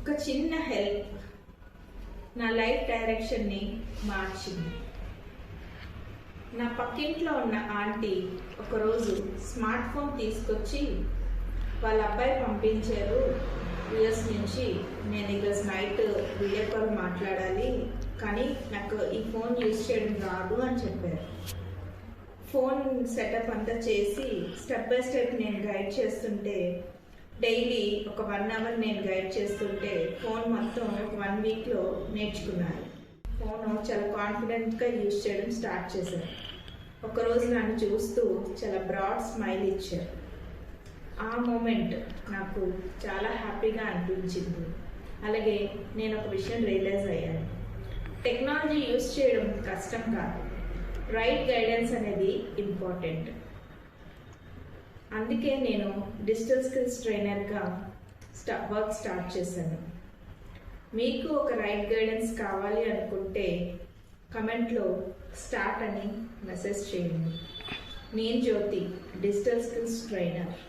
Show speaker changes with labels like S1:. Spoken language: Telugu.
S1: ఒక చిన్న హెల్ప్ నా లైఫ్ డైరెక్షన్ని మార్చింది. నా పక్కింట్లో ఉన్న ఆంటీ ఒకరోజు స్మార్ట్ ఫోన్ తీసుకొచ్చి వాళ్ళ అబ్బాయి పంపించారు యూఎస్ నుంచి, నేను ఈరోజు నైట్ వీడియో కాల్ మాట్లాడాలి, కానీ నాకు ఈ ఫోన్ యూజ్ చేయడం రాదు అని చెప్పారు. ఫోన్ సెటప్ అంతా చేసి స్టెప్ బై స్టెప్ నేను గైడ్ చేస్తుంటే, డైలీ ఒక 1 అవర్ నేను గైడ్ చేస్తుంటే ఫోన్ మొత్తం ఒక 1 వీక్లో నేర్చుకున్నాను. ఫోన్ చాలా కాన్ఫిడెంట్గా యూజ్ చేయడం స్టార్ట్ చేశాను. ఒకరోజు నన్ను చూస్తూ చాలా బ్రాడ్ స్మైల్ ఇచ్చారు. ఆ మూమెంట్ నాకు చాలా హ్యాపీగా అనిపించింది. అలాగే నేను ఒక విషయం రియలైజ్ అయ్యాను, టెక్నాలజీ యూజ్ చేయడం కష్టం కాదు, రైట్ గైడెన్స్ అనేది ఇంపార్టెంట్. అందుకే నేను డిజిటల్ స్కిల్స్ ట్రైనర్గా వర్క్ స్టార్ట్ చేశాను. మీకు ఒక రైట్ గైడెన్స్ కావాలి అనుకుంటే కమెంట్లో స్టార్ట్ అని మెసేజ్ చేయండి. నేను జ్యోతి, డిజిటల్ స్కిల్స్ ట్రైనర్.